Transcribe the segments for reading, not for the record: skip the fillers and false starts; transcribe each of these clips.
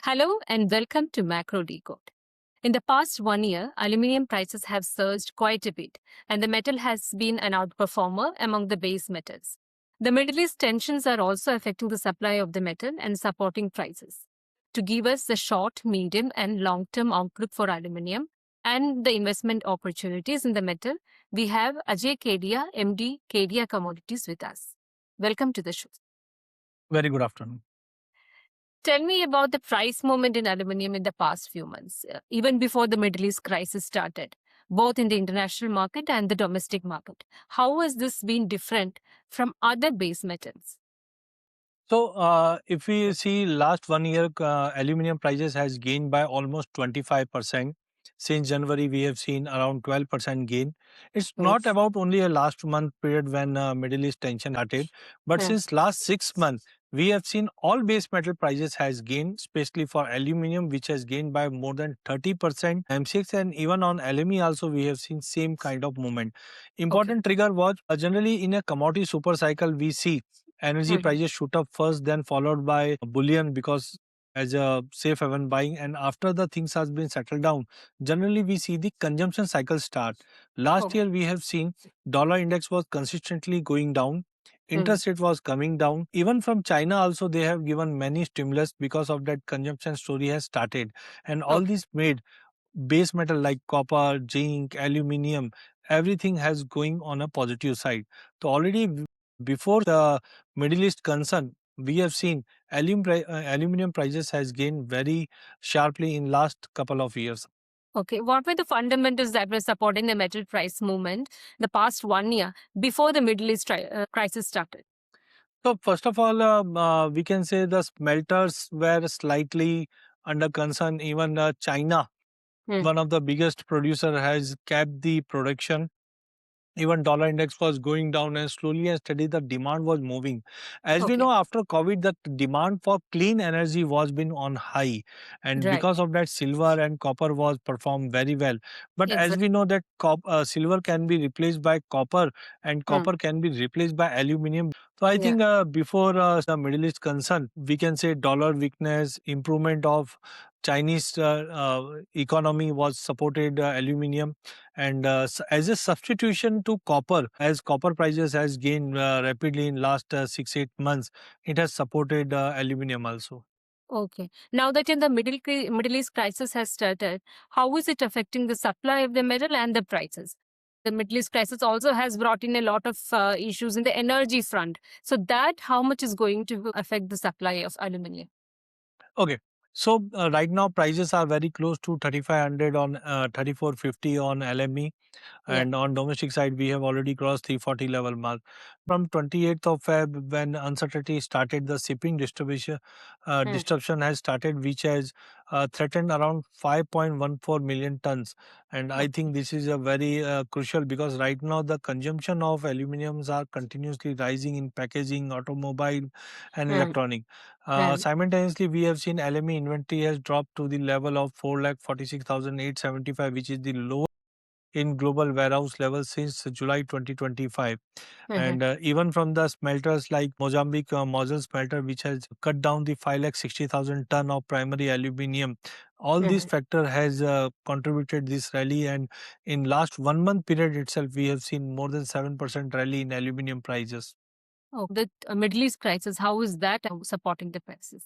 Hello and welcome to Macro Decode. In the past 1 year, aluminium prices have surged quite a bit, and the metal has been an outperformer among the base metals. The Middle East tensions are also affecting the supply of the metal and supporting prices. To give us the short, medium, and long term outlook for aluminium and the investment opportunities in the metal, we have Ajay Kedia, MD, Kedia Commodities, with us. Welcome to the show. Very good afternoon. Tell me about the price movement in aluminium in the past few months, even before the Middle East crisis started, both in the international market and the domestic market. How has this been different from other base metals? So, if we see last 1 year, aluminum prices has gained by almost 25%. Since January, we have seen around 12% gain. It's not Yes. about only a last month period when Middle East tension started, but Hmm. since last 6 months, we have seen all base metal prices has gained, especially for aluminium, which has gained by more than 30%. M6 and even on LME also, we have seen same kind of movement. Okay. Important trigger was generally in a commodity super cycle, we see energy Mhm. prices shoot up first, then followed by bullion because as a safe haven buying, and after the things has been settled down, generally we see the consumption cycle start. Last Okay. year we have seen dollar index was consistently going down, Hmm. interest rate was coming down. Even from China also they have given many stimulus, because of that consumption story has started, and all Okay. this made base metal like copper, zinc, aluminium, everything has going on a positive side. So already before the Middle East concern, we have seen aluminium prices has gained very sharply in last couple of years. Okay. What were the fundamentals that were supporting the metal price movement the past 1 year before the Middle East crisis started? So first of all, we can say the smelters were slightly under concern. Even China, Hmm. one of the biggest producer, has capped the production. Even dollar index was going down, and slowly and steady the demand was moving. As we Okay. know, after COVID, the demand for clean energy was been on high, and Right. because of that, silver and copper was performed very well. But as we Exactly. know that silver can be replaced by copper, and Hmm. copper can be replaced by aluminium. So I Yeah. think before the Middle East concern, we can say dollar weakness, improvement of Chinese economy was supported aluminium, and as a substitution to copper, as copper prices has gained rapidly in last 6-8 months, it has supported aluminium also. Okay. Now that in the Middle East crisis has started, how is it affecting the supply of the metal and the prices? The Middle East crisis also has brought in a lot of issues in the energy front. So that how much is going to affect the supply of aluminium? Okay. So right now prices are very close to 3500 on 3450 on LME, Yeah. and on domestic side we have already crossed 340 level mark. From 28th of Feb, when uncertainty started, the shipping distribution Hmm. disruption has started, which has threatened around 5.14 million tons. And I Okay. think this is a very crucial, because right now the consumption of aluminiums are continuously rising in packaging, automobile, and Hmm. electronic. Hmm. Simultaneously, we have seen LME inventory has dropped to the level of 4,46,875, which is the lowest in global warehouse level since July 2025. Hmm. And even from the smelters like Mozambique Mosel smelter, which has cut down the 5,60,000 ton of primary aluminium, all these Hmm. factor has contributed this rally. And in last 1 month period itself, we have seen more than 7% rally in aluminium prices. Oh, the Middle East crisis, how is that supporting the prices?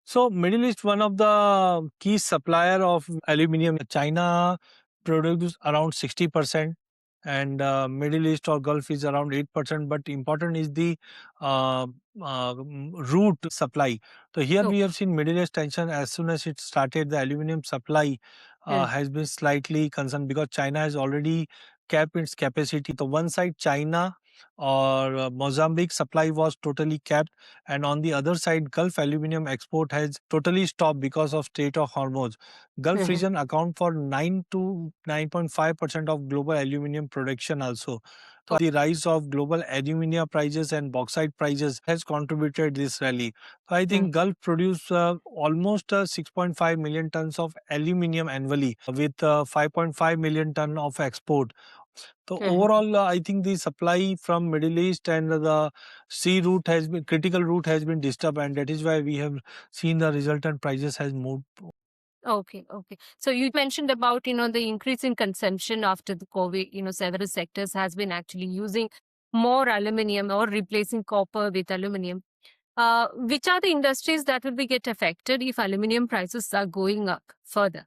So Middle East, one of the key supplier of aluminium. China produces around 60%, and Middle East or Gulf is around 8%. But important is the uh, route supply. So here we Okay. have seen Middle East tension. As soon as it started, the aluminium supply Hmm. has been slightly concerned, because China has already capped its capacity. So one side China or Mozambique supply was totally capped, and on the other side Gulf aluminium export has totally stopped because of Strait of Hormuz. Gulf Hmm. region account for 9 to 9.5% of global aluminium production also. So the rise of global aluminium prices and bauxite prices has contributed this rally. So I Hmm. think Gulf produce almost 6.5 million tons of aluminium annually, with 5.5 million ton of export. So Mhm. overall, I think the supply from Middle East and the sea route has been critical route has been disturbed, and that is why we have seen the resultant prices has moved. Okay, okay. So you mentioned about, the increase in consumption after the COVID, several sectors has been actually using more aluminum or replacing copper with aluminum. Which are the industries that will be get affected if aluminum prices are going up further?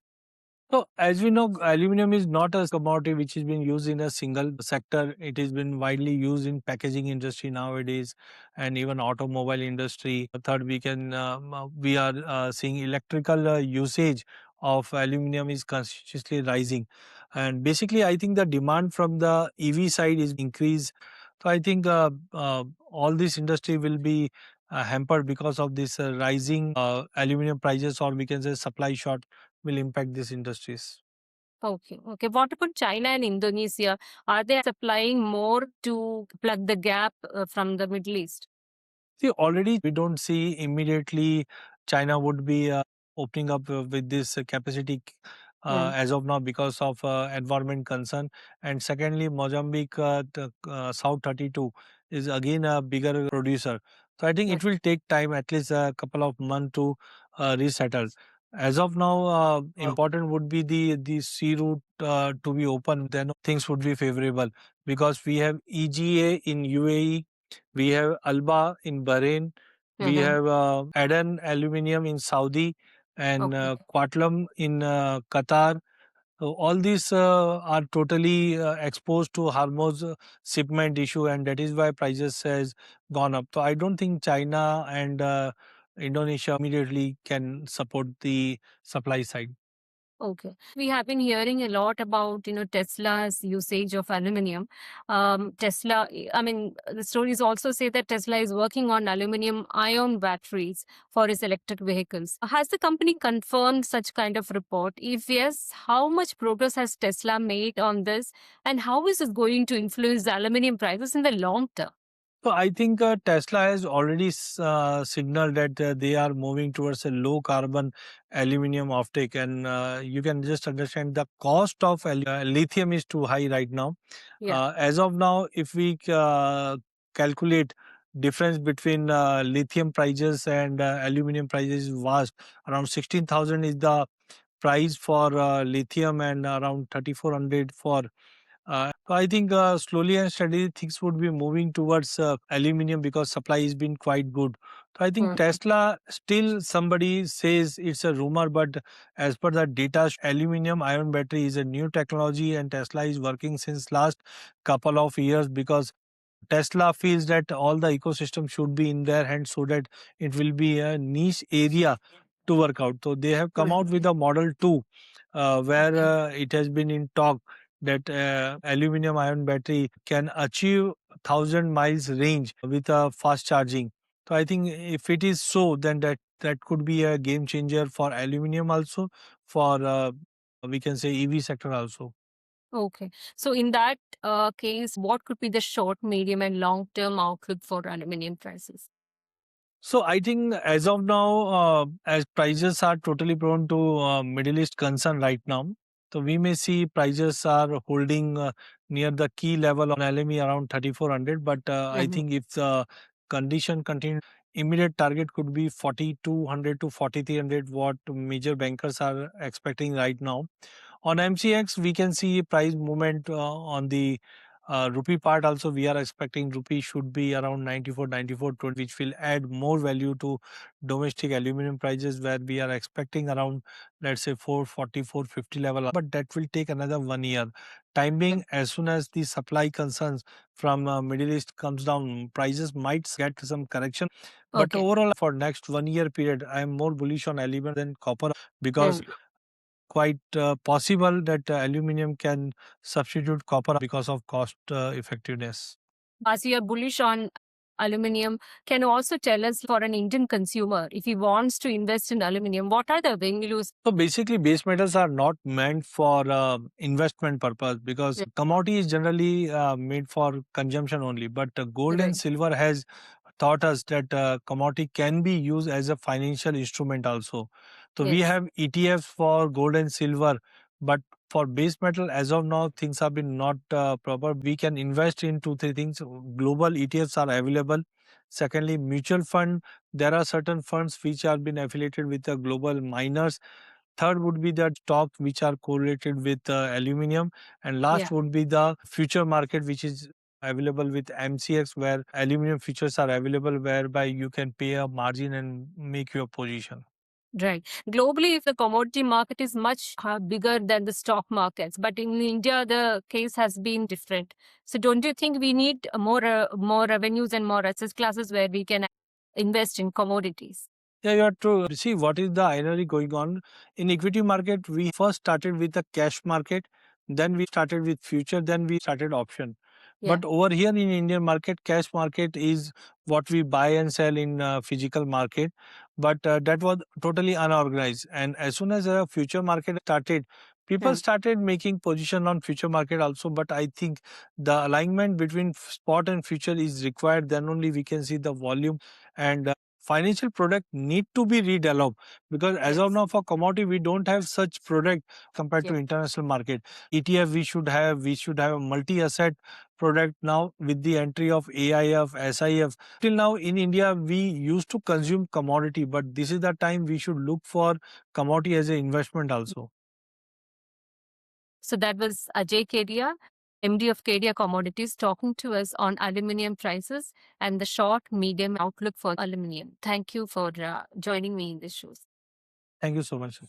So, as we know, aluminum is not a commodity which is being used in a single sector. It has been widely used in packaging industry nowadays, and even automobile industry. Third, we are seeing electrical usage of aluminum is consistently rising, and basically, I think the demand from the EV side is increased. So, I think all this industry will be hampered because of this rising aluminum prices, or we can say supply short will impact these industries. Okay, okay. What about China and Indonesia? Are they supplying more to plug the gap from the Middle East? See, already we don't see immediately China would be opening up with this capacity Mm, as of now because of environment concern. And secondly, Mozambique, South 32 is again a bigger producer. So I think mm, it will take time, at least a couple of months to resettle. As of now, important would be the sea route to be open. Then things would be favorable because we have EGA in UAE, we have Alba in Bahrain, we mhm. have Aden Aluminium in Saudi, and Okay, Quatlam in Qatar. So all these are totally exposed to Hormuz shipment issue, and that is why prices has gone up. So I don't think China and Indonesia immediately can support the supply side. okay. We have been hearing a lot about, Tesla's usage of aluminum. Tesla, I mean, the stories also say that Tesla is working on aluminum ion batteries for its electric vehicles. Has the company confirmed such kind of report? If yes, how much progress has Tesla made on this? And how is it going to influence the aluminum prices in the long term? So I think Tesla has already signaled that they are moving towards a low carbon aluminum offtake, and you can just understand the cost of lithium is too high right now. Yeah. As of now, if we calculate difference between lithium prices and aluminum prices is vast. Around 16,000 is the price for lithium and around 3,400 for so I think slowly and steadily things would be moving towards aluminum because supply has been quite good. So I think Mm. Tesla still somebody says it's a rumor, but as per the data, aluminum ion battery is a new technology and Tesla is working since last couple of years because Tesla feels that all the ecosystem should be in their hands so that it will be a niche area to work out. So they have come out with a Model 2 where it has been in talk that aluminum ion battery can achieve 1,000 miles range with a fast charging. So I think if it is so, then that could be a game changer for aluminum also, for we can say EV sector also. Okay. So in that case, what could be the short, medium, and long-term outlook for aluminum prices? So I think as of now, as prices are totally prone to Middle East concern right now, so we may see prices are holding near the key level on LME around 3,400. But I Mhm. think if the condition continues, immediate target could be 4,200 to 4,300. What major bankers are expecting right now. On MCX, we can see price movement on the rupee part also. We are expecting rupee should be around 94, 94.20, which will add more value to domestic aluminum prices, where we are expecting around, let's say, 440, 450 level. But that will take another 1 year. Time being, as soon as the supply concerns from Middle East comes down, prices might get some correction. But Okay. overall, for next 1 year period, I am more bullish on aluminum than copper because Mm. quite possible that aluminum can substitute copper because of cost effectiveness. As you are bullish on aluminum, can you also tell us for an Indian consumer, if he wants to invest in aluminum, what are the venues? So basically, base metals are not meant for investment purpose because Mm. commodity is generally made for consumption only. But gold and Right. silver has taught us that commodity can be used as a financial instrument also. So we Yes. have ETFs for gold and silver, but For base metal, as of now, things have been not proper. We can invest in two, three things. Global ETFs are available. Secondly, mutual fund. There are certain funds which have been affiliated with the global miners. Third would be the stocks which are correlated with aluminium. And Yeah. last would be the future market, which is available with MCX, where aluminum futures are available, whereby you can pay a margin and make your position. Right. Globally, if the commodity market is much bigger than the stock markets, but in India, the case has been different. So, don't you think we need more revenues and more asset classes where we can invest in commodities? Yeah, you are true. See, what is the irony going on? In equity market, we first started with the cash market, then we started with future, then we started option. Yeah. But over here in Indian market, cash market is what we buy and sell in physical market. But that was totally unorganized. And as soon as a future market started, people Hmm. started making position on future market also. But I think the alignment between spot and future is required. Then only we can see the volume and financial product need to be redeveloped, because as of Yes. now for commodity we don't have such product compared to Yeah. international market. ETF we should have a multi asset product. Now with the entry of AIF, SIF, till now in India we used to consume commodity, but this is the time we should look for commodity as an investment also. So that was Ajay Kedia, MD of Kedia Commodities, talking to us on aluminium prices and the short, medium outlook for aluminium. Thank you for joining me in this show. Thank you so much.